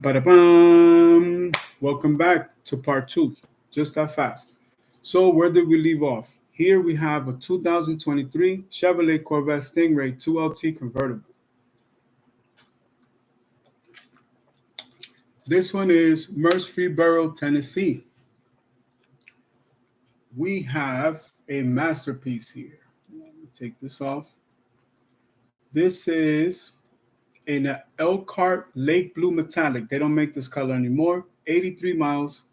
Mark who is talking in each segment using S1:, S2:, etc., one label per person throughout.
S1: Ba-da-bum. Welcome back to part two. Just that fast. So where did we leave off? Here we have a 2023 Chevrolet Corvette Stingray 2LT convertible. This one is Murfreesboro, Tennessee. We have a masterpiece here. Let me take this off. This is an Elkhart Lake Blue Metallic. They don't make this color anymore. 83 miles.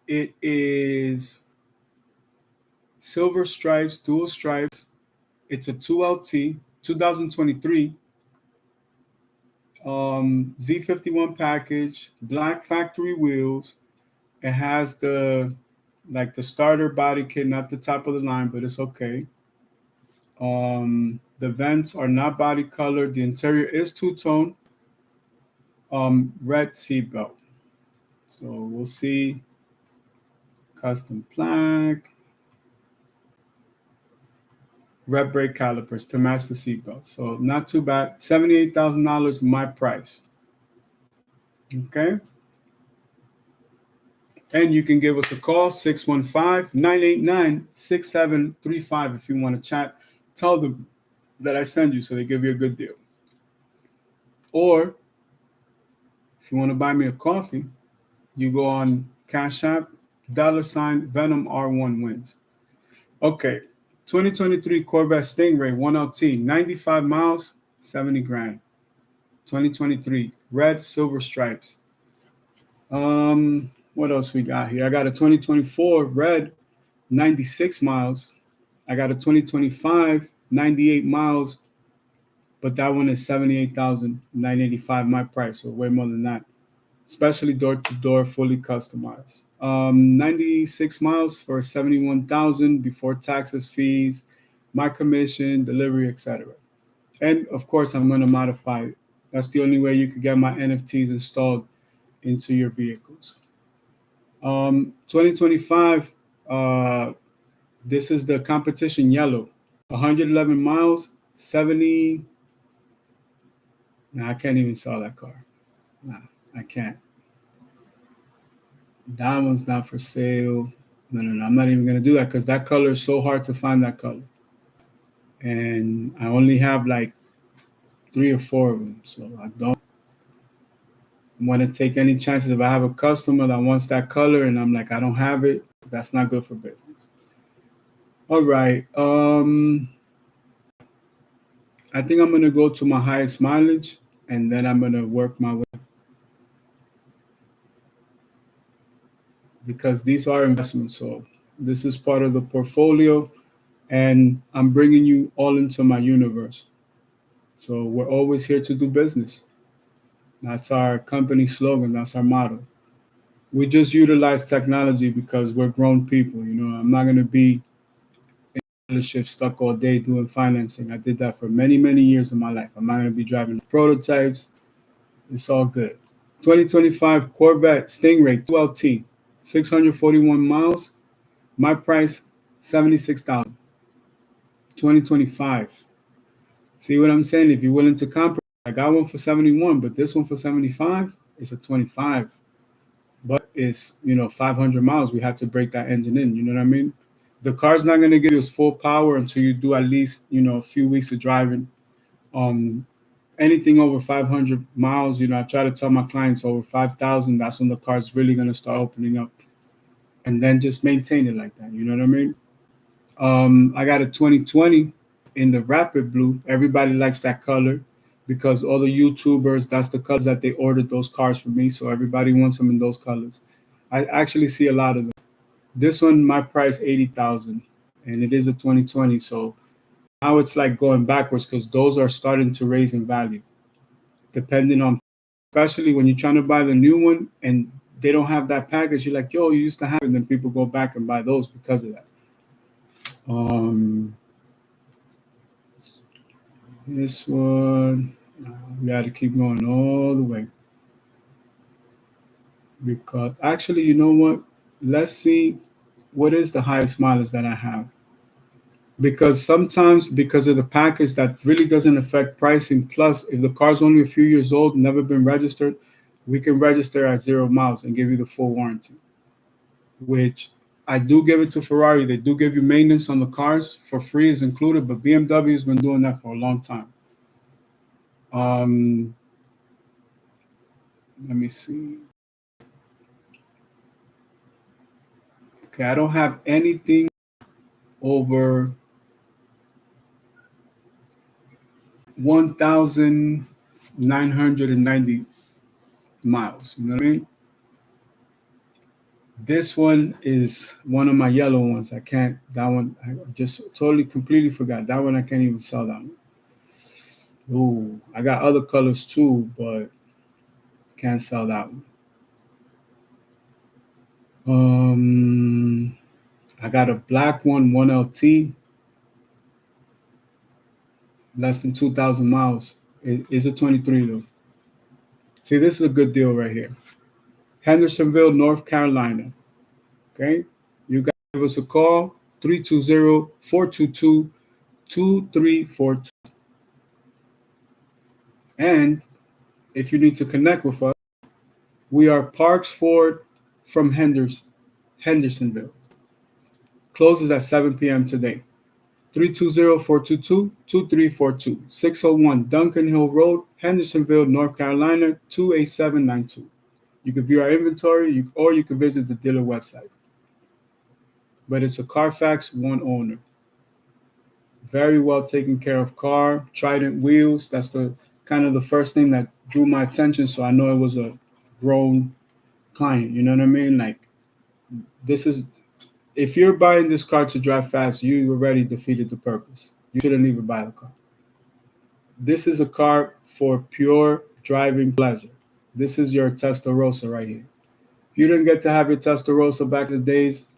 S1: It is silver stripes, dual stripes. It's a 2LT, 2023. Z51 package, black factory wheels. It has the starter body kit, not the top of the line, but it's okay. The vents are not body colored. The interior is two-tone. Red seatbelt. So we'll see. Custom plaque. Red brake calipers to match the seatbelt. So not too bad. $78,000 my price. Okay. And you can give us a call, 615-989-6735 if you want to chat. Tell them that I send you so they give you a good deal. Or if you want to buy me a coffee, you go on Cash App, $Venom R1 wins. Okay. 2023 Corvette Stingray 1LT, 95 miles, 70 grand. 2023 red silver stripes. What else we got here? I got a 2024 red 96 miles. I got a 2025 98 miles, but that one is 78,985 my price, so way more than that. Especially door to door, fully customized. 96 miles for 71,000 before taxes, fees, my commission, delivery, etc. And of course, I'm going to modify it. That's the only way you could get my NFTs installed into your vehicles. 2025, this is the competition yellow, 111 miles, 70. Nah, I can't even sell that car. Nah, I can't. That one's not for sale. No. I'm not even going to do that because that color is so hard to find that color. And I only have like 3 or 4 of them. So I don't want to take any chances. If I have a customer that wants that color and I'm like, I don't have it, that's not good for business. All right. I think I'm going to go to my highest mileage and then I'm going to work my way. Because these are investments. So this is part of the portfolio and I'm bringing you all into my universe. So we're always here to do business. That's our company slogan. That's our motto. We just utilize technology because we're grown people. You know, I'm not going to be in a dealership stuck all day doing financing. I did that for many, many years of my life. I'm not going to be driving prototypes. It's all good. 2025 Corvette Stingray 2LT. 641 miles. My price, 76,000. 2025. See what I'm saying? If you're willing to compromise, I got one for 71, but this one for 75 is a 25. But it's 500 miles. We have to break that engine in. You know what I mean? The car's not going to give you its full power until you do at least a few weeks of driving. Anything over 500 miles, I try to tell my clients over 5,000, that's when the car's really going to start opening up. And then just maintain it like that. You know what I mean? I got a 2020 in the Rapid Blue. Everybody likes that color because all the YouTubers, that's the colors that they ordered those cars for me. So everybody wants them in those colors. I actually see a lot of them. This one, my price, 80,000, and it is a 2020. So now it's like going backwards because those are starting to raise in value, depending on, especially when you're trying to buy the new one and they don't have that package. You're like, yo, you used to have it. And then people go back and buy those because of that. This one, we got to keep going all the way. Because actually, you know what? Let's see what is the highest mileage that I have. Because sometimes, because of the package, that really doesn't affect pricing. Plus, if the car's only a few years old, never been registered, we can register at 0 miles and give you the full warranty, which I do give it to Ferrari. They do give you maintenance on the cars for free is included, but BMW has been doing that for a long time. Um, Let me see. Okay, I don't have anything over 1,990 miles. You know what I mean? This one is one of my yellow ones. I can't, that one, I just totally, completely forgot. That one, I can't even sell that one. Ooh, I got other colors too, but can't sell that one. I got a black one, 1LT, less than 2,000 miles. It's a 23 though. See, this is a good deal right here. Hendersonville, North Carolina. Okay, you guys give us a call, 320-422-2342. And if you need to connect with us, we are Parks Ford from Hendersonville. Closes at 7 p.m. today. 320-422-2342. 601 Duncan Hill Road, Hendersonville, North Carolina, 28792. You can view our inventory or you can visit the dealer website. But it's a Carfax one owner. Very well taken care of car, Trident wheels. That's the kind of the first thing that drew my attention. So I know it was a grown client. You know what I mean? Like, this is, if you're buying this car to drive fast, you already defeated the purpose. You shouldn't even buy the car. This is a car for pure driving pleasure. This is your Testarossa right here. If you didn't get to have your Testarossa back in the days,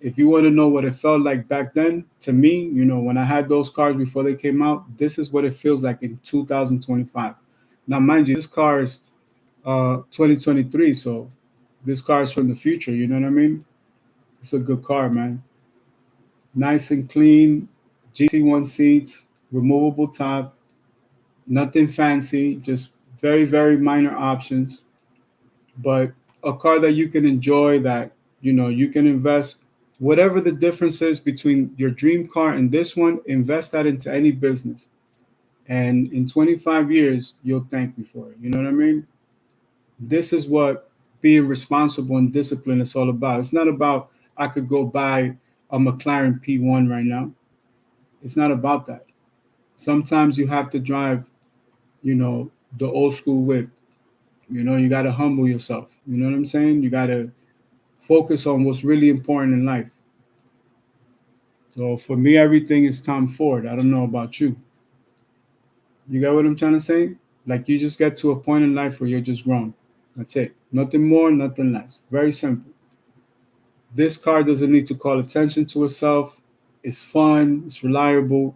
S1: if you want to know what it felt like back then, to me, you know, when I had those cars before they came out, this is what it feels like in 2025. Now, mind you, this car is 2023, so this car is from the future, you know what I mean? It's a good car, man. Nice and clean, GT1 seats, removable top, nothing fancy, just very, very minor options, but a car that you can enjoy, that, you know, you can invest. Whatever the difference is between your dream car and this one, invest that into any business. And in 25 years, you'll thank me for it. You know what I mean? This is what being responsible and disciplined is all about. It's not about, I could go buy a McLaren P1 right now. It's not about that. Sometimes you have to drive, you know, the old school whip. You know, you got to humble yourself. You know what I'm saying? You got to focus on what's really important in life. So for me, everything is Tom Ford. I don't know about you. You got what I'm trying to say? Like, you just get to a point in life where you're just grown. That's it. Nothing more, nothing less. Very simple. This car doesn't need to call attention to itself. It's fun. It's reliable.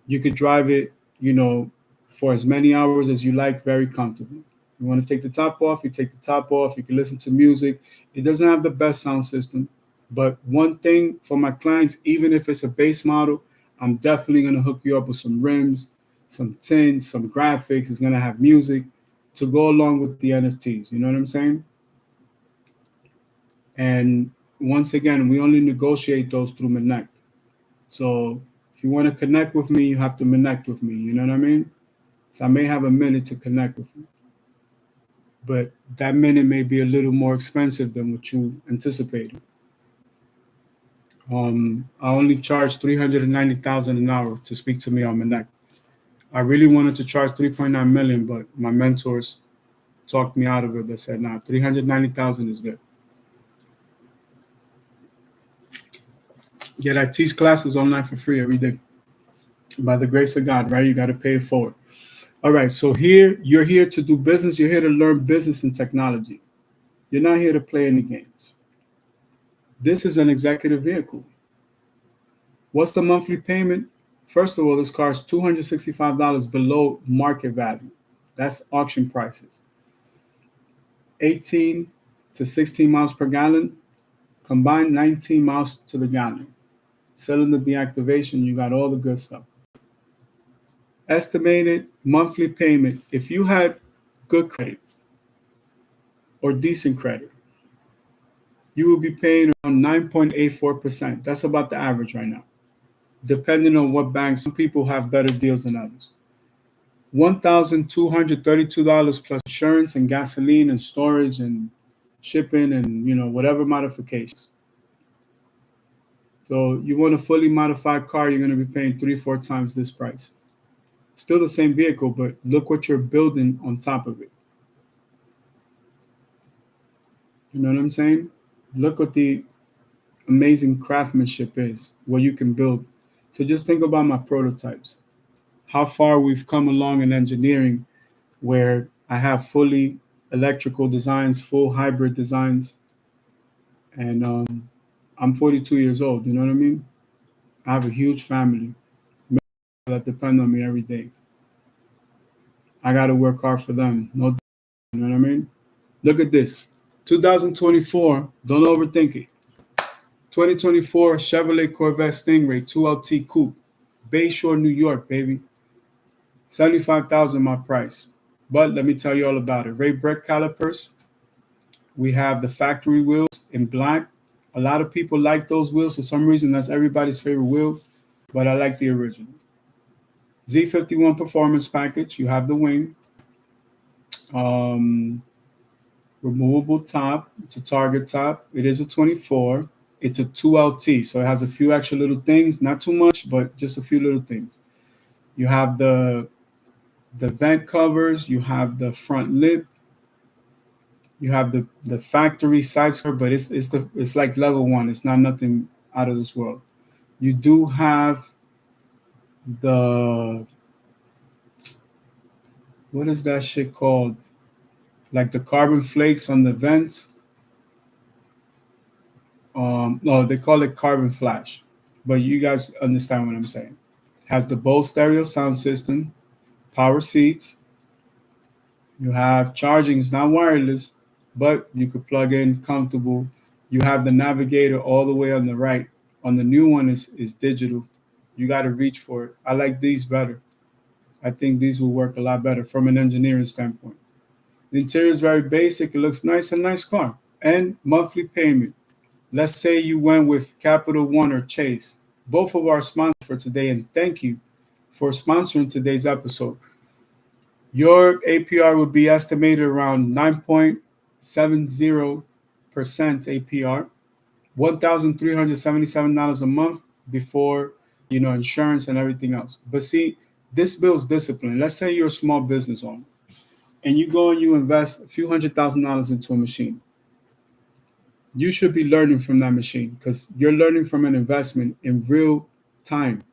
S1: You could drive it, you know, for as many hours as you like, very comfortably. You want to take the top off, you take the top off. You can listen to music. It doesn't have the best sound system. But one thing for my clients, even if it's a base model, I'm definitely going to hook you up with some rims, some tints, some graphics. It's going to have music to go along with the NFTs. You know what I'm saying? And once again, we only negotiate those through Connect. So if you want to connect with me, you have to connect with me. You know what I mean? So I may have a minute to connect with you, but that minute may be a little more expensive than what you anticipated. I only charge $390,000 an hour to speak to me on Connect. I really wanted to charge 3.9 million, but my mentors talked me out of it. They said, "Nah, 390,000 is good." Yet I teach classes online for free every day. By the grace of God, right? You got to pay it forward. All right, so here, you're here to do business. You're here to learn business and technology. You're not here to play any games. This is an executive vehicle. What's the monthly payment? First of all, this car is $265 below market value. That's auction prices. 18 to 16 miles per gallon, combined 19 miles to the gallon. Cylinder deactivation, you got all the good stuff. Estimated monthly payment, if you had good credit, or decent credit, you will be paying around 9.84%. That's about the average right now, depending on what banks. Some people have better deals than others. $1,232 plus insurance and gasoline and storage and shipping and whatever modifications. So you want a fully modified car, you're going to be paying 3-4 times this price. Still the same vehicle, but look what you're building on top of it. You know what I'm saying? Look what the amazing craftsmanship is, what you can build. So just think about my prototypes, how far we've come along in engineering, where I have fully electrical designs, full hybrid designs, and I'm 42 years old. You know what I mean? I have a huge family that depend on me every day. I got to work hard for them. No, you know what I mean? Look at this. 2024, don't overthink it. 2024 Chevrolet Corvette Stingray 2LT Coupe, Bayshore, New York, baby. $75,000 my price. But let me tell you all about it. Ray brake calipers. We have the factory wheels in black. A lot of people like those wheels. For some reason, that's everybody's favorite wheel, but I like the original. Z51 performance package. You have the wing. Removable top. It's a target top. It is a 24. It's a 2LT, so it has a few extra little things. Not too much, but just a few little things. You have the vent covers. You have the front lip. You have the factory side skirt, but it's like level 1. It's not nothing out of this world. You do have the, what is that shit called? Like the carbon flakes on the vents. No, they call it carbon flash, but you guys understand what I'm saying. Has the Bose stereo sound system, power seats. You have charging. It's not wireless, but you could plug in comfortable. You have the navigator all the way on the right. On the new one is digital. You got to reach for it. I like these better. I think these will work a lot better from an engineering standpoint. The interior is very basic. It looks nice, a nice car. And monthly payment. Let's say you went with Capital One or Chase. Both of our sponsors for today, and thank you for sponsoring today's episode. Your APR would be estimated around 9.70% APR, $1,377 a month before insurance and everything else. But see, this builds discipline. Let's say you're a small business owner and you go and you invest a few $100,000 into a machine. You should be learning from that machine because you're learning from an investment in real time.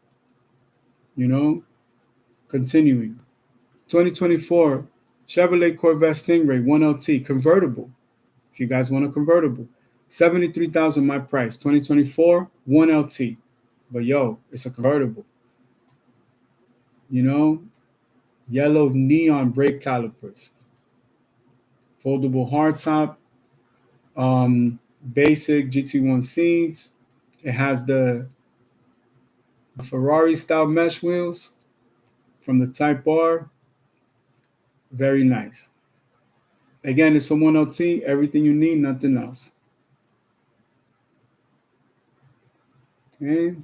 S1: Continuing. 2024 Chevrolet Corvette Stingray 1LT convertible. If you guys want a convertible, $73,000 my price. 2024 1LT, but it's a convertible. Yellow neon brake calipers, foldable hardtop, basic GT1 seats. It has the Ferrari style mesh wheels from the Type R. Very nice. Again, it's a 1LT, everything you need, nothing else. Okay.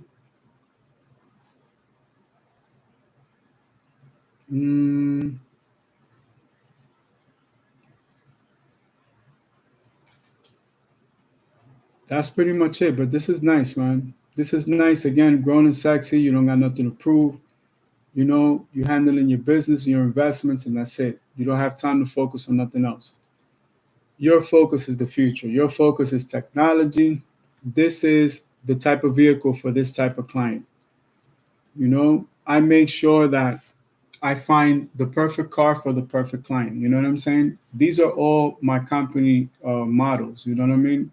S1: That's pretty much it, but this is nice, man. This is nice. Again, grown and sexy. You don't got nothing to prove. You're handling your business, your investments, and that's it. You don't have time to focus on nothing else. Your focus is the future. Your focus is technology. This is the type of vehicle for this type of client. I make sure that I find the perfect car for the perfect client. You know what I'm saying? These are all my company models. You know what I mean?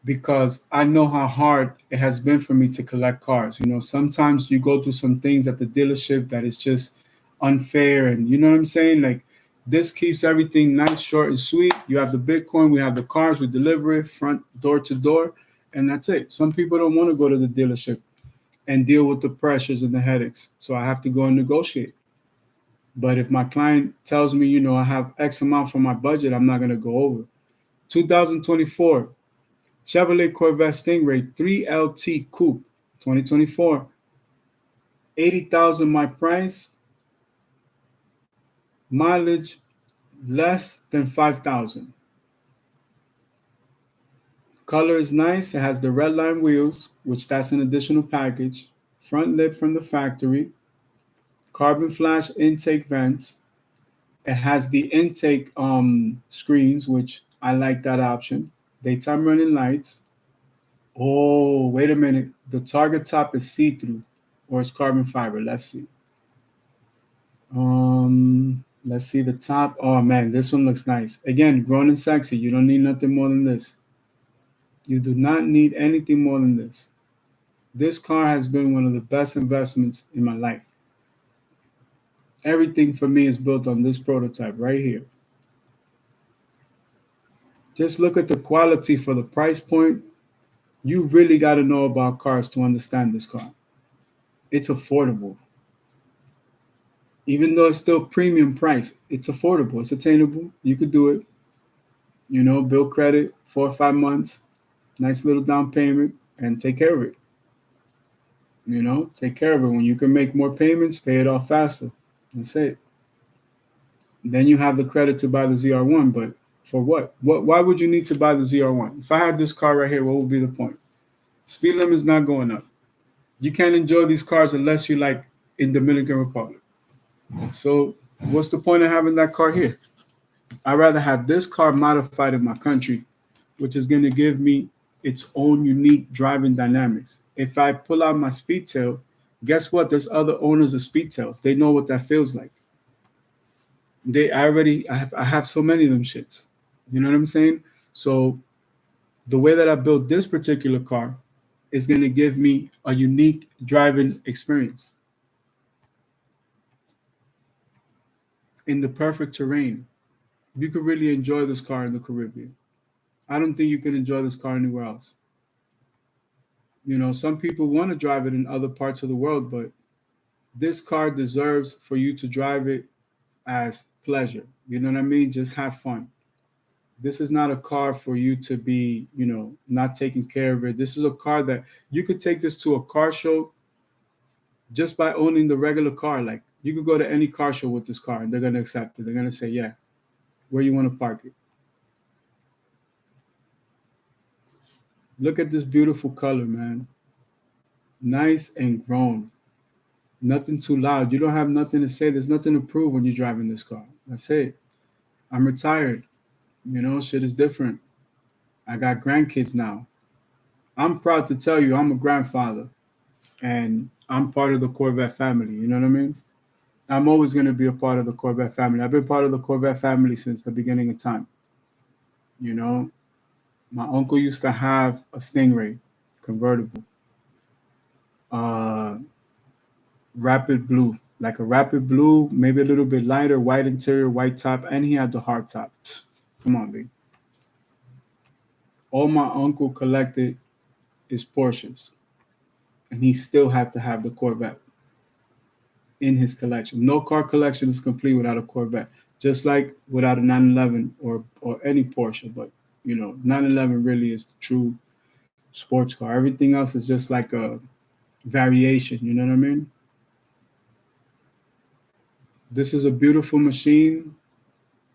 S1: Because I know how hard it has been for me to collect cars. Sometimes you go through some things at the dealership that is just unfair. And you know what I'm saying? Like, this keeps everything nice, short, and sweet. You have the Bitcoin, we have the cars, we deliver it front door to door, and that's it. Some people don't want to go to the dealership and deal with the pressures and the headaches. So I have to go and negotiate. But if my client tells me, I have X amount for my budget, I'm not going to go over. 2024 Chevrolet Corvette Stingray 3LT Coupe 2024, 80,000 my price, mileage less than 5,000. Color is nice. It has the red line wheels, which that's an additional package. Front lip from the factory. Carbon flash intake vents. It has the intake screens, which I like that option. Daytime running lights. Oh, wait a minute. The target top is see-through or it's carbon fiber. Let's see. Let's see the top. Oh man, this one looks nice. Again, grown and sexy. You don't need nothing more than this. You do not need anything more than this. This car has been one of the best investments in my life. Everything for me is built on this prototype right here. Just look at the quality for the price point. You really got to know about cars to understand this car. It's affordable. Even though it's still premium price, it's affordable. It's attainable. You could do it. Build credit, 4 or 5 months, nice little down payment, and take care of it. Take care of it. When you can make more payments, pay it off faster. That's it. Then you have the credit to buy the ZR1, but for what? Why would you need to buy the ZR1? If I had this car right here, what would be the point? Speed limit is not going up. You can't enjoy these cars unless you like in Dominican Republic. So what's the point of having that car here? I'd rather have this car modified in my country, which is going to give me its own unique driving dynamics. If I pull out my Speedtail, guess what? There's other owners of Speedtails. They know what that feels like. I have so many of them shits. You know what I'm saying? So the way that I built this particular car is going to give me a unique driving experience in the perfect terrain. You could really enjoy this car in the Caribbean. I don't think you can enjoy this car anywhere else. Some people want to drive it in other parts of the world, but this car deserves for you to drive it as pleasure. You know what I mean? Just have fun. This is not a car for you to be, not taking care of it. This is a car that you could take this to a car show just by owning the regular car. Like you could go to any car show with this car and they're going to accept it. They're going to say, yeah, where you want to park it. Look at this beautiful color, man. Nice and grown. Nothing too loud. You don't have nothing to say. There's nothing to prove when you're driving this car. That's it. I'm retired. Shit is different. I got grandkids now. I'm proud to tell you I'm a grandfather and I'm part of the Corvette family. You know what I mean? I'm always going to be a part of the Corvette family. I've been part of the Corvette family since the beginning of time. My uncle used to have a Stingray convertible. Rapid blue, like a rapid blue, maybe a little bit lighter, white interior, white top, and he had the hard top. Come on, baby. All my uncle collected is Porsches, and he still had to have the Corvette in his collection. No car collection is complete without a Corvette, just like without a 911 or any Porsche. But 911 really is the true sports car. Everything else is just like a variation. You know what I mean? This is a beautiful machine.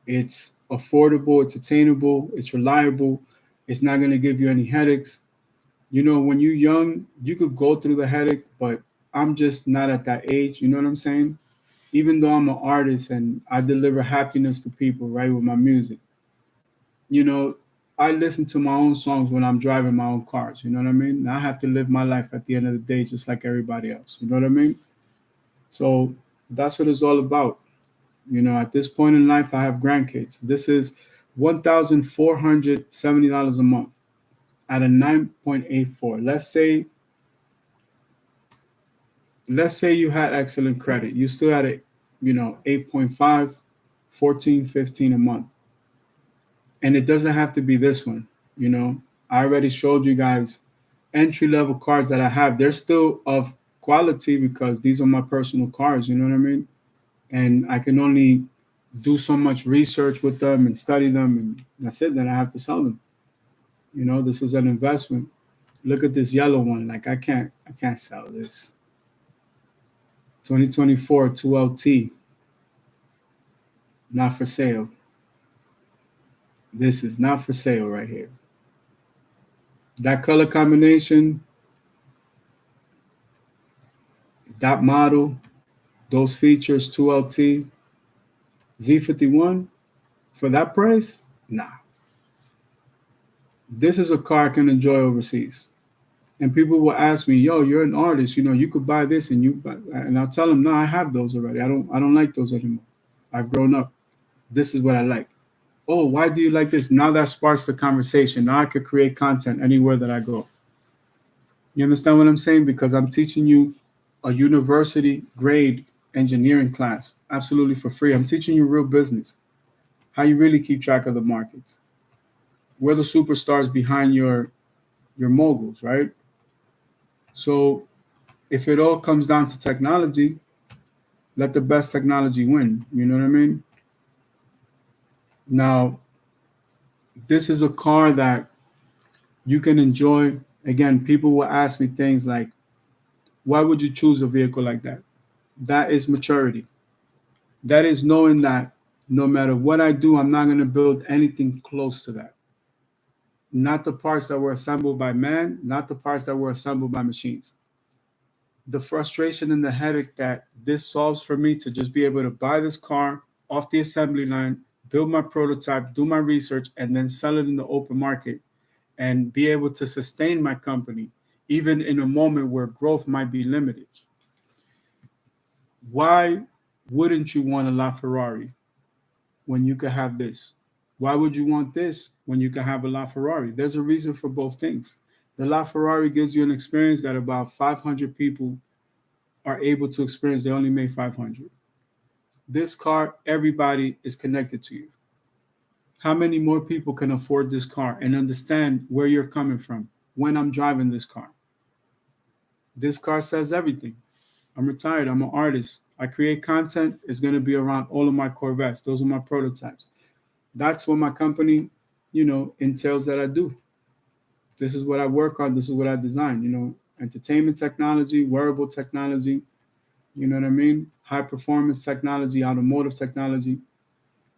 S1: It's affordable, it's attainable, it's reliable. It's not going to give you any headaches. When you're young, you could go through the headache, but I'm just not at that age. You know what I'm saying? Even though I'm an artist and I deliver happiness to people, right, with my music. I listen to my own songs when I'm driving my own cars. You know what I mean? I have to live my life at the end of the day, just like everybody else. You know what I mean? So that's what it's all about. At this point in life, I have grandkids. This is $1,470 a month at a 9.84. Let's say you had excellent credit. You still had a, 8.5, 14, 15 a month. And it doesn't have to be this one. I already showed you guys entry-level cars that I have. They're still of quality because these are my personal cars. You know what I mean? and I can only do so much research with them and study them, and that's it. Then I have to sell them. This is an investment. Look at this yellow one. Like I can't sell this. 2024 2LT, not for sale. This is not for sale right here. That color combination, that model, those features, 2LT, Z51, for that price, nah. This is a car I can enjoy overseas. And people will ask me, "Yo, you're an artist. You could buy this and I'll tell them, no, I have those already. I don't like those anymore. I've grown up. This is what I like. Oh, why do you like this? Now that sparks the conversation. Now I could create content anywhere that I go. You understand what I'm saying? Because I'm teaching you a university grade engineering class absolutely for free. I'm teaching you real business, how you really keep track of the markets. We're the superstars behind your moguls, right? So if it all comes down to technology, let the best technology win. You know what I mean? Now, this is a car that you can enjoy. Again, people will ask me things like, why would you choose a vehicle like that? That is maturity. That is knowing that no matter what I do, I'm not going to build anything close to that. Not the parts that were assembled by man, not the parts that were assembled by machines. The frustration and the headache that this solves for me to just be able to buy this car off the assembly line, build my prototype, do my research, and then sell it in the open market and be able to sustain my company, even in a moment where growth might be limited. Why wouldn't you want a LaFerrari when you could have this? Why would you want this when you can have a LaFerrari? There's a reason for both things. The LaFerrari gives you an experience that about 500 people are able to experience. They only made 500. This car, everybody is connected to you. How many more people can afford this car and understand where you're coming from when I'm driving this car? This car says everything. I'm retired. I'm an artist. I create content. It's going to be around all of my Corvettes. Those are my prototypes. That's what my company, entails that I do. This is what I work on. This is what I design, entertainment technology, wearable technology, you know what I mean? High performance technology, automotive technology,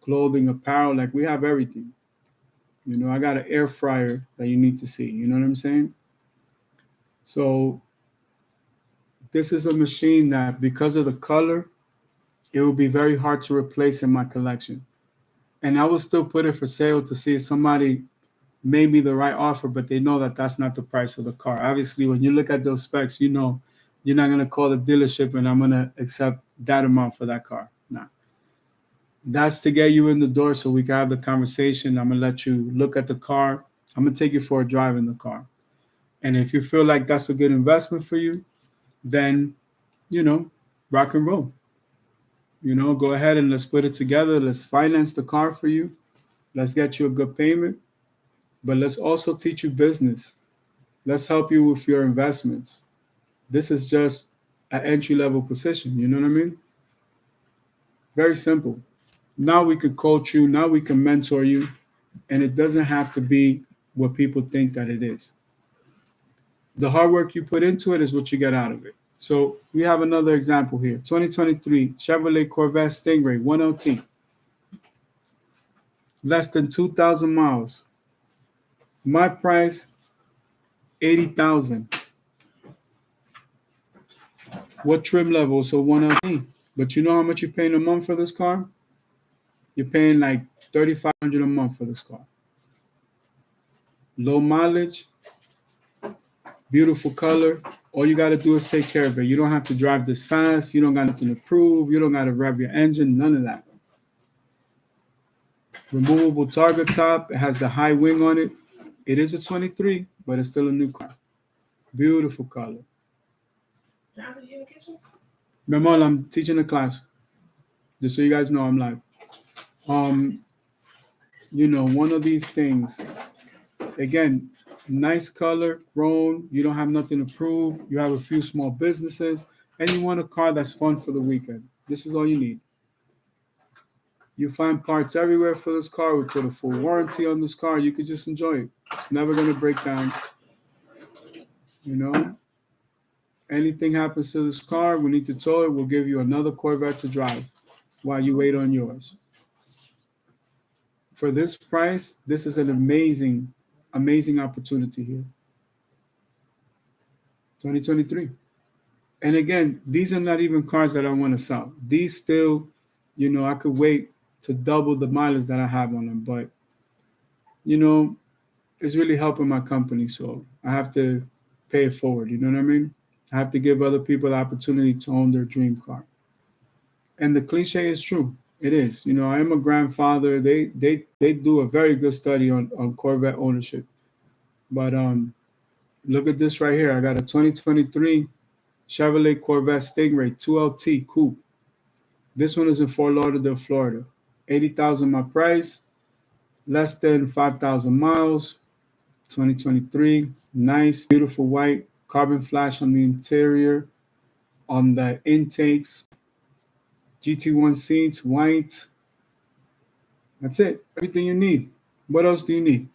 S1: clothing, apparel. Like we have everything. I got an air fryer that you need to see. You know what I'm saying? So this is a machine that because of the color, it will be very hard to replace in my collection. And I will still put it for sale to see if somebody made me the right offer, but they know that that's not the price of the car. Obviously, when you look at those specs, you're not going to call the dealership and I'm going to accept that amount for that car. Nah. That's to get you in the door so we can have the conversation. I'm going to let you look at the car. I'm going to take you for a drive in the car. And if you feel like that's a good investment for you, then, rock and roll. Go ahead and let's put it together. Let's finance the car for you. Let's get you a good payment. But let's also teach you business. Let's help you with your investments. This is just an entry-level position. You know what I mean? Very simple. Now we can coach you. Now we can mentor you. And it doesn't have to be what people think that it is. The hard work you put into it is what you get out of it. So we have another example here. 2023 Chevrolet Corvette Stingray 1LT. Less than 2,000 miles. My price, 80,000. What trim level? So 1LT. But you know how much you're paying a month for this car? You're paying like $3,500 a month for this car. Low mileage, beautiful color. All you got to do is take care of it. You don't have to drive this fast. You don't got nothing to prove. You don't got to rev your engine. None of that. Removable target top. It has the high wing on it. It is a 23, but it's still a new car. Beautiful color.
S2: Jonathan, you in the kitchen?
S1: Memol, I'm teaching a class. Just so you guys know I'm live. One of these things, again, nice color, grown, you don't have nothing to prove, you have a few small businesses, and you want a car that's fun for the weekend. This is all you need. You find parts everywhere for this car. We put a full warranty on this car. You could just enjoy it. It's never gonna break down. You know, anything happens to this car, we need to tow it. We'll give you another Corvette to drive while you wait on yours. For this price, this is an amazing, amazing opportunity here. 2023. And again, these are not even cars that I want to sell. These still, I could wait to double the mileage that I have on them. But, you know, it's really helping my company. So I have to pay it forward. You know what I mean? I have to give other people the opportunity to own their dream car. And the cliche is true. It is. I am a grandfather. They do a very good study on Corvette ownership. But look at this right here. I got a 2023 Chevrolet Corvette Stingray 2LT Coupe. This one is in Fort Lauderdale, Florida. 80,000 my price, less than 5,000 miles. 2023, nice, beautiful white, carbon flash on the interior, on the intakes, GT1 seats, white. That's it. Everything you need. What else do you need?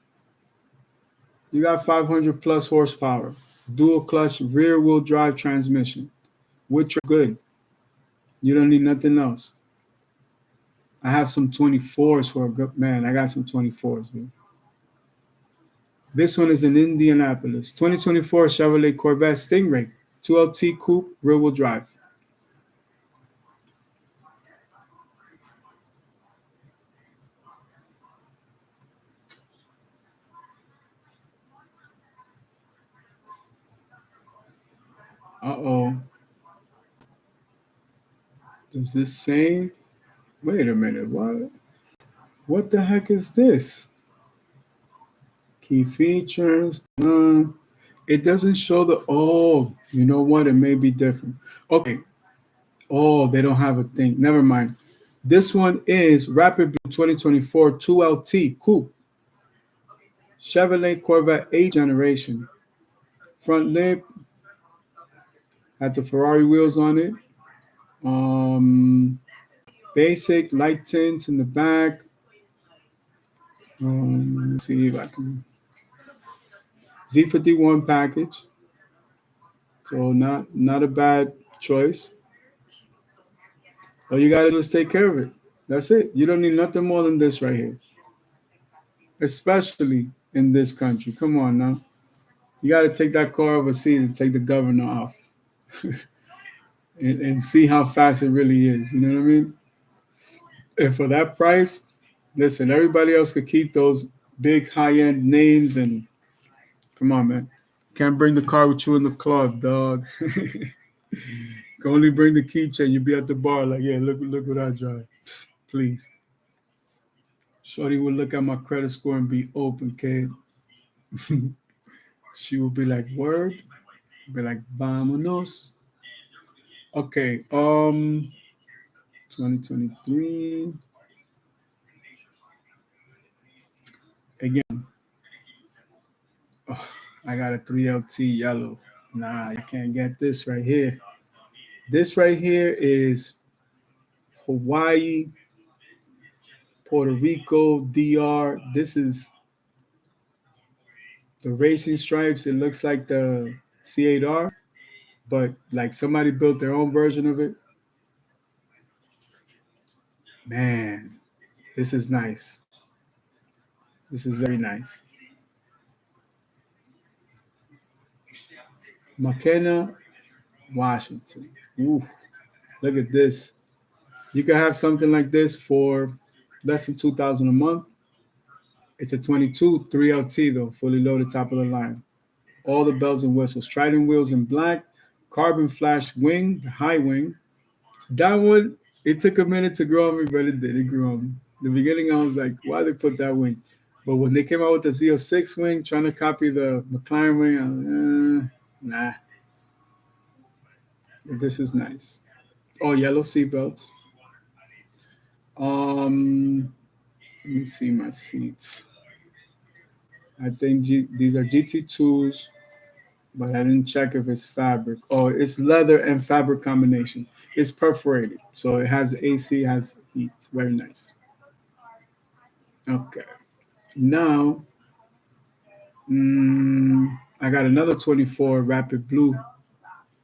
S1: You got 500 plus horsepower, dual clutch, rear wheel drive transmission, which are good. You don't need nothing else. I have some 24s for a good man. I got some 24s, man. This one is in Indianapolis. 2024 Chevrolet Corvette Stingray, 2LT Coupe, rear wheel drive. Uh-oh. Does this say? Wait a minute. What? What the heck is this? Key features. It doesn't show the. Oh, you know what? It may be different. Okay. Oh, they don't have a thing. Never mind. This one is Rapid Blue 2024 2LT Coupe. Chevrolet Corvette 8th generation. Front lip. Had the Ferrari wheels on it. Basic light tints in the back. Let me see if I can. Z51 package. So not a bad choice. All you gotta do is take care of it. That's it. You don't need nothing more than this right here. Especially in this country. Come on now. You gotta take that car overseas and take the governor off. and see how fast it really is. You know what I mean? And for that price, listen, everybody else could keep those big high-end names and come on, man. Can't bring the car with you in the club, dog. Can only bring the keychain. You be at the bar like, yeah, look what I drive. Please. Shorty will look at my credit score and be open, kid. She will be like, word. Be like, vámonos. Okay, 2023. Again, oh, I got a 3LT yellow. Nah, you can't get this right here. This right here is Hawaii, Puerto Rico, DR. This is the racing stripes. It looks like the C8R, but like somebody built their own version of it. Man, this is nice. This is very nice. McKenna, Washington. Ooh, look at this. You can have something like this for less than 2,000 a month. It's a 22 3LT though, fully loaded, top of the line. All the bells and whistles. Trident wheels in black, carbon flash wing, the high wing. That one, it took a minute to grow on me, but it did. It grew on me. In the beginning, I was like, why they put that wing? But when they came out with the Z06 wing, trying to copy the McLaren wing, I was like, nah. This is nice. Oh, yellow seatbelts. Let me see my seats. I think these are GT2s, but I didn't check if it's fabric. Oh, it's leather and fabric combination. It's perforated, so it has AC, has heat. Very nice. Okay. Now, I got another 24 Rapid Blue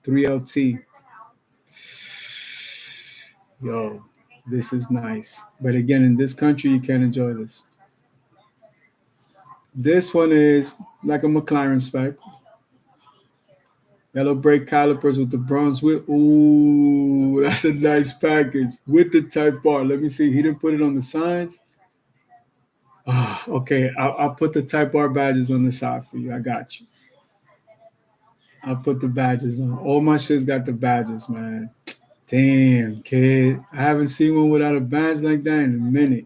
S1: 3LT. Yo, this is nice. But again, in this country, you can't enjoy this. This one is like a McLaren spec. Yellow brake calipers with the bronze wheel. Ooh, that's a nice package with the Type R. Let me see. He didn't put it on the sides. Okay, I'll put the Type R badges on the side for you. I got you. I'll put the badges on. All my shit's got the badges, man. Damn, kid. I haven't seen one without a badge like that in a minute.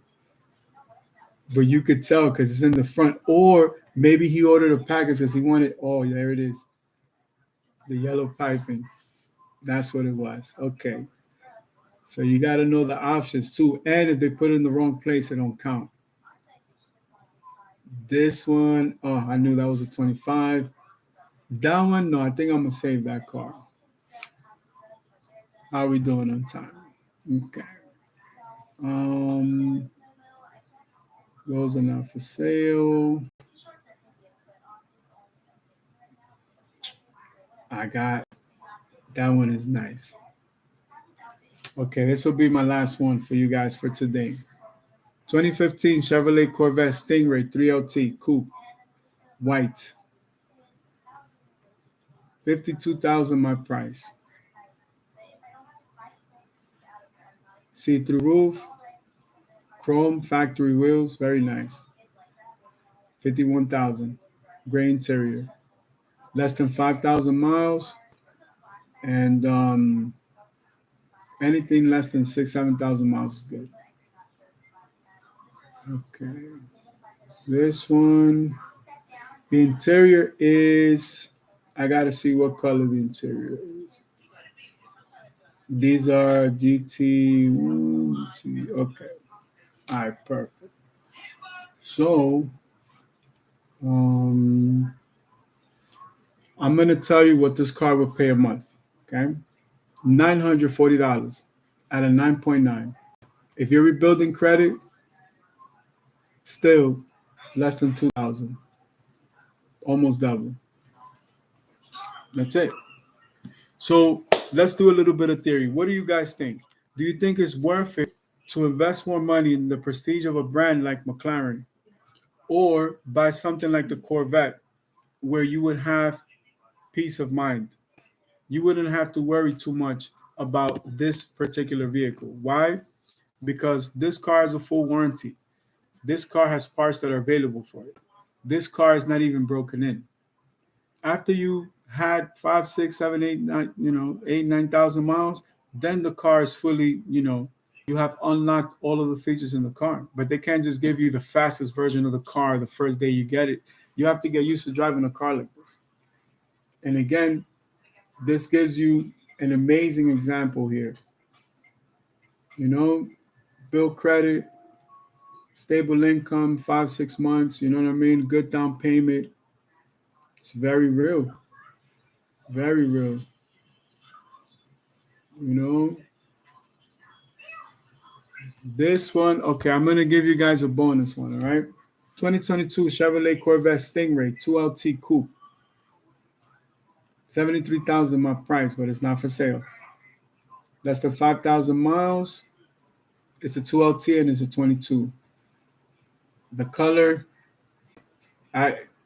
S1: But you could tell because it's in the front. Or maybe he ordered a package because he wanted. Oh, there it is. The yellow piping. That's what it was. Okay. So you got to know the options too. And if they put it in the wrong place, it don't count. This one, oh, I knew that was a 25. That one, no, I think I'm going to save that car. How are we doing on time? Okay. Those are not for sale. I got that one is nice. Okay, this will be my last one for you guys for today. 2015 Chevrolet Corvette Stingray 3LT Coupe, white. 52,000 my price. See-through roof, chrome factory wheels, very nice. 51,000. Gray interior. Less than 5,000 miles, and anything less than 7,000 miles is good. Okay. This one, the interior is, I gotta see what color the interior is. These are GT. Okay. All right, perfect. So, I'm gonna tell you what this car will pay a month. Okay, $940 at a 9.9. If you're rebuilding credit, still less than 2,000, almost double. That's it. So let's do a little bit of theory. What do you guys think? Do you think it's worth it to invest more money in the prestige of a brand like McLaren, or buy something like the Corvette, where you would have peace of mind? You wouldn't have to worry too much about this particular vehicle. Why? Because this car has a full warranty. This car has parts that are available for it. This car is not even broken in. After you had 5, 6, 7, 8, 9, 8, 9,000 miles, then the car is fully, you have unlocked all of the features in the car. But they can't just give you the fastest version of the car the first day you get it. You have to get used to driving a car like this. And again, this gives you an amazing example here. Build credit, stable income, 5, 6 months, you know what I mean? Good down payment. It's very real. Very real. This one, okay, I'm going to give you guys a bonus one, all right? 2022 Chevrolet Corvette Stingray 2LT Coupe. 73,000 my price, but it's not for sale. Less than 5,000 miles. It's a 2LT and it's a 22. The color,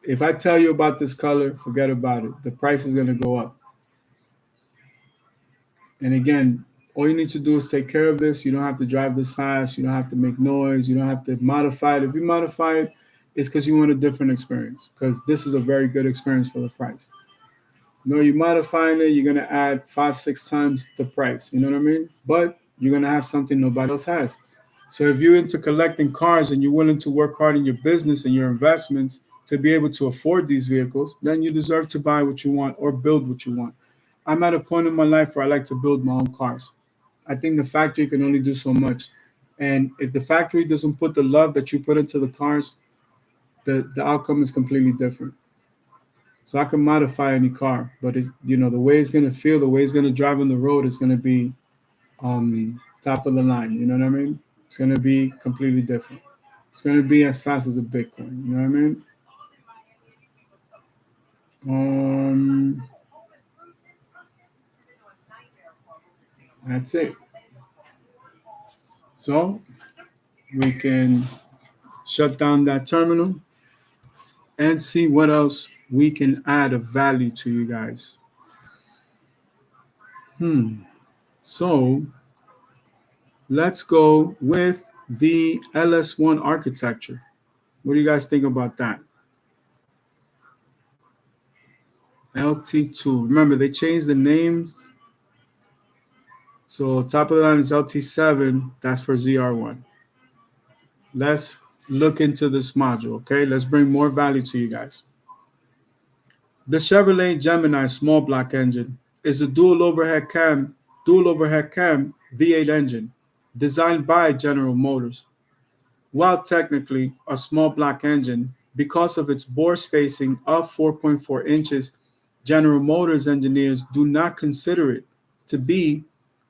S1: if I tell you about this color, forget about it. The price is going to go up. And again, all you need to do is take care of this. You don't have to drive this fast. You don't have to make noise. You don't have to modify it. If you modify it, it's because you want a different experience, because this is a very good experience for the price. You're modifying it, you're going to add 5, 6 times the price. You know what I mean? But you're going to have something nobody else has. So if you're into collecting cars and you're willing to work hard in your business and your investments to be able to afford these vehicles, then you deserve to buy what you want or build what you want. I'm at a point in my life where I like to build my own cars. I think the factory can only do so much. And if the factory doesn't put the love that you put into the cars, the outcome is completely different. So I can modify any car, but it's, the way it's going to feel, the way it's going to drive on the road is going to be top of the line. You know what I mean? It's going to be completely different. It's going to be as fast as a Bitcoin. You know what I mean? Um, that's it. So we can shut down that terminal and see what else we can add of value to you guys. So let's go with the LS1 architecture. What do you guys think about that? LT2. Remember, they changed the names. So top of the line is LT7. That's for ZR1. Let's look into this module, okay? Let's bring more value to you guys. The Chevrolet Gemini small block engine is a dual overhead cam V8 engine designed by General Motors. While technically a small block engine, because of its bore spacing of 4.4 inches, General Motors engineers do not consider it to be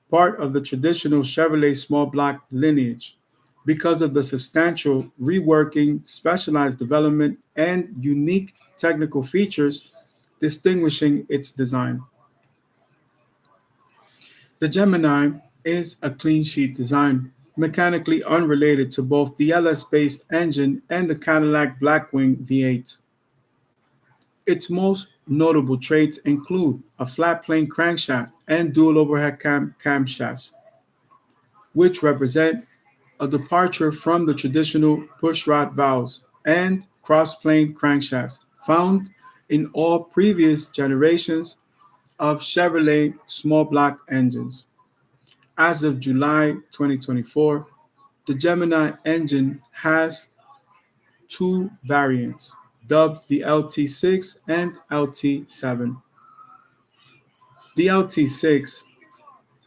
S1: part of the traditional Chevrolet small block lineage because of the substantial reworking, specialized development, and unique technical features distinguishing its design. The Gemini is a clean sheet design, mechanically unrelated to both the LS-based engine and the Cadillac Blackwing V8. Its most notable traits include a flat plane crankshaft and dual overhead camshafts, which represent a departure from the traditional pushrod valves and cross-plane crankshafts found in all previous generations of Chevrolet small block engines. As of July 2024, the Gemini engine has two variants, dubbed the LT6 and LT7. The LT6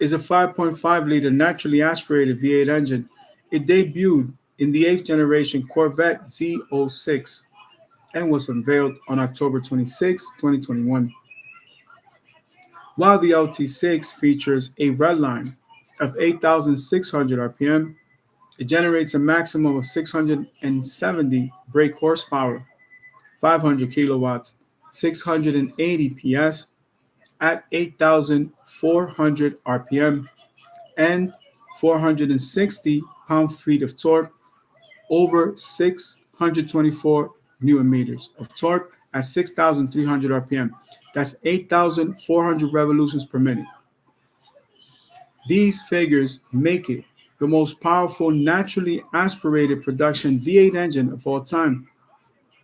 S1: is a 5.5-liter naturally aspirated V8 engine. It debuted in the 8th generation Corvette Z06 and was unveiled on October 26, 2021. While the LT6 features a redline of 8,600 RPM, it generates a maximum of 670 brake horsepower, 500 kilowatts, 680 PS at 8,400 RPM, and 460 pound-feet of torque over 624 newton meters of torque at 6,300 RPM. That's 8,400 revolutions per minute. These figures make it the most powerful naturally aspirated production V8 engine of all time.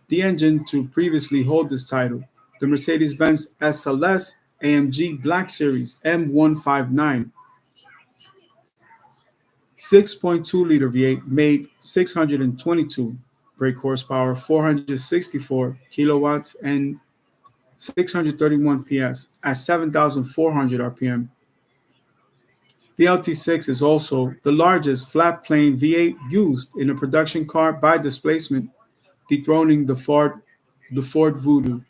S1: The engine to previously hold this title, the Mercedes-Benz SLS AMG Black Series M159, 6.2-liter V8 made 622 brake horsepower, 464 kilowatts, and 631 PS at 7,400 RPM. The LT6 is also the largest flat plane V8 used in a production car by displacement, dethroning the Ford Voodoo.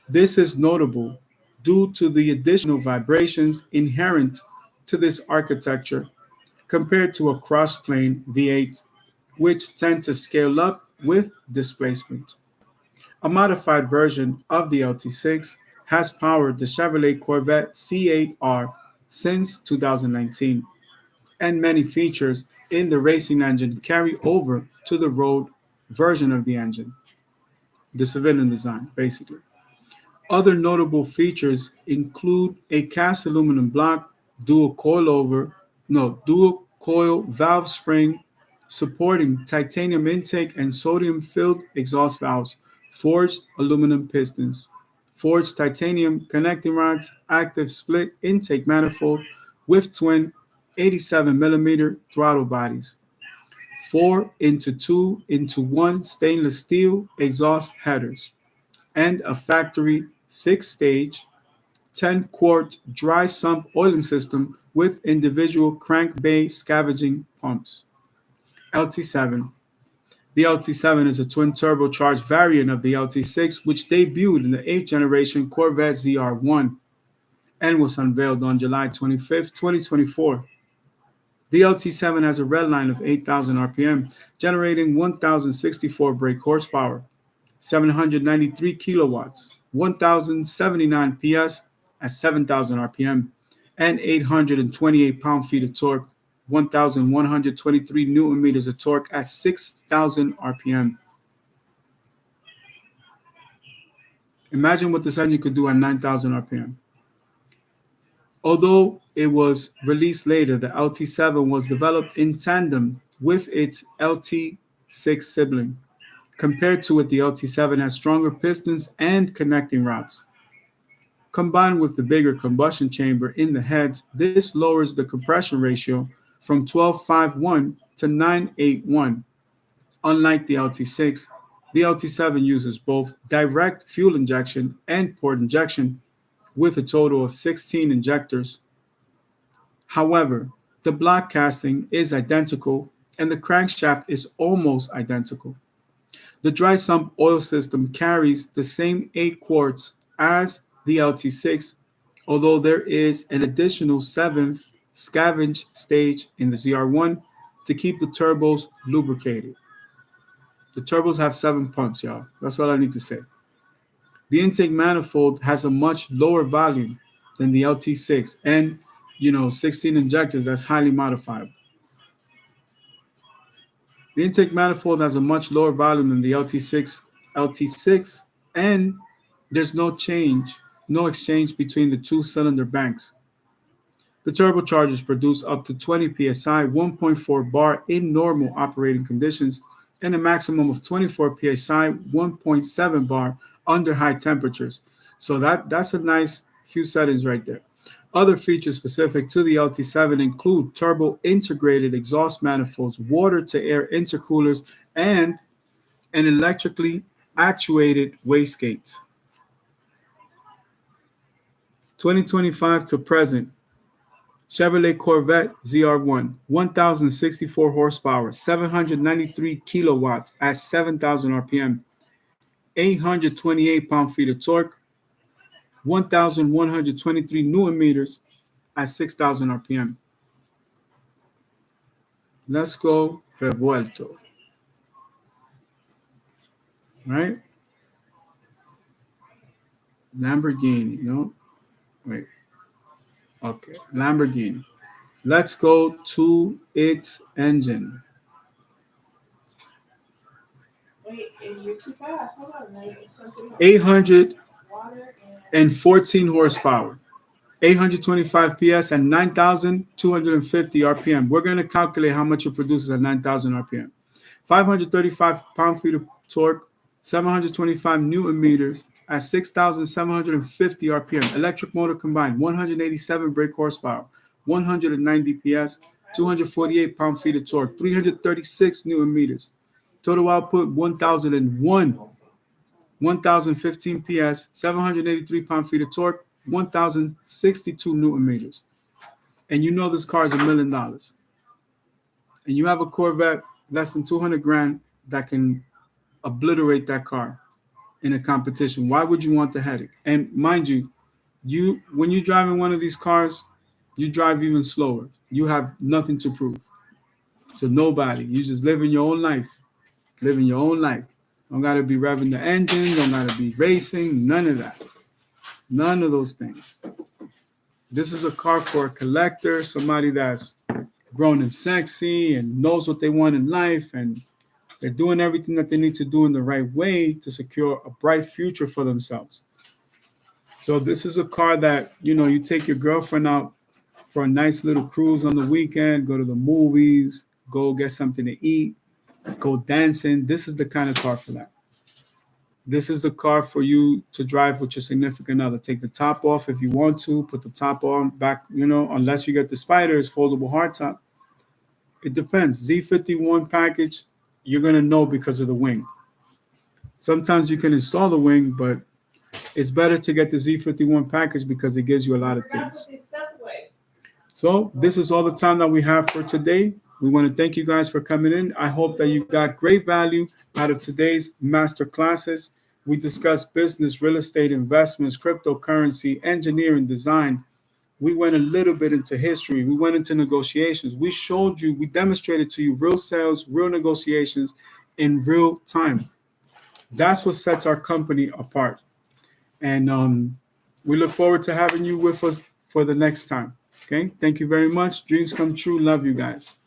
S1: This is notable due to the additional vibrations inherent to this architecture compared to a cross-plane V8, which tend to scale up with displacement. A modified version of the LT6 has powered the Chevrolet Corvette C8R since 2019, and many features in the racing engine carry over to the road version of the engine, the civilian design, basically. Other notable features include a cast aluminum block, dual coil valve spring supporting titanium intake and sodium-filled exhaust valves, forged aluminum pistons, forged titanium connecting rods, active split intake manifold with twin 87mm throttle bodies, 4x2x1 stainless steel exhaust headers, and a factory 6-stage 10-quart dry sump oiling system with individual crank bay scavenging pumps. LT7. The LT7 is a twin turbocharged variant of the LT6, which debuted in the 8th generation Corvette ZR1 and was unveiled on July 25, 2024. The LT7 has a red line of 8,000 RPM, generating 1,064 brake horsepower, 793 kilowatts, 1,079 PS at 7,000 RPM, and 828 pound-feet of torque, 1,123 Newton meters of torque at 6,000 RPM. Imagine what this engine could do at 9,000 RPM. Although it was released later, the LT7 was developed in tandem with its LT6 sibling. Compared to it, the LT7 has stronger pistons and connecting rods. Combined with the bigger combustion chamber in the heads, this lowers the compression ratio from 12.51 to 9.81. Unlike the LT6, the LT7 uses both direct fuel injection and port injection with a total of 16 injectors. However, the block casting is identical and the crankshaft is almost identical. The dry sump oil system carries the same 8 quarts as the LT6, although there is an additional 7th scavenge stage in the ZR1 to keep the turbos lubricated. The turbos have 7 pumps, y'all. That's all I need to say. The intake manifold has a much lower volume than the LT6 and 16 injectors, that's highly modifiable. The intake manifold has a much lower volume than the LT6, and there's no exchange between the two cylinder banks. The turbochargers produce up to 20 psi, 1.4 bar in normal operating conditions, and a maximum of 24 psi, 1.7 bar under high temperatures. So that's a nice few settings right there. Other features specific to the LT7 include turbo integrated exhaust manifolds, water-to-air intercoolers, and an electrically actuated wastegates. 2025 to present, Chevrolet Corvette ZR1, 1,064 horsepower, 793 kilowatts at 7,000 RPM, 828 pound-feet of torque, 1,123 Newton meters at 6,000 RPM. Let's go Revuelto. Right? Lamborghini, no? Wait. Okay, Lamborghini. Let's go to its engine.
S2: Wait, you're too fast. Hold on, like something else.
S1: 814 horsepower, 825 PS, and 9,250 RPM. We're going to calculate how much it produces at 9,000 RPM. 535 pound-feet of torque, 725 Newton meters at 6,750 RPM. Electric motor combined, 187 brake horsepower, 190 PS, 248 pound-feet of torque, 336 Newton meters. Total output 1,015 PS, 783 pound-feet of torque, 1,062 Newton meters. And you know this car is $1 million. And you have a Corvette less than 200 grand that can obliterate that car in a competition. Why would you want the headache? And mind you, when you drive in one of these cars, you drive even slower. You have nothing to prove to nobody. You just living your own life. Living your own life. Don't got to be revving the engine. Don't got to be racing. None of that. None of those things. This is a car for a collector, somebody that's grown and sexy and knows what they want in life, and they're doing everything that they need to do in the right way to secure a bright future for themselves. So this is a car that, you take your girlfriend out for a nice little cruise on the weekend, go to the movies, go get something to eat, go dancing. This is the kind of car for that. This is the car for you to drive with your significant other. Take the top off if you want to. Put the top on back, unless you get the Spyder's foldable hardtop. It depends. Z51 package, you're going to know because of the wing. Sometimes you can install the wing, but it's better to get the Z51 package because it gives you a lot of things. So this is all the time that we have for today. We want to thank you guys for coming in. I hope that you got great value out of today's master classes. We discussed business, real estate, investments, cryptocurrency, engineering, design, We went a little bit into history. We went into negotiations. We showed you, we demonstrated to you real sales, real negotiations in real time. That's what sets our company apart. And we look forward to having you with us for the next time. Okay. Thank you very much. Dreams come true. Love you guys.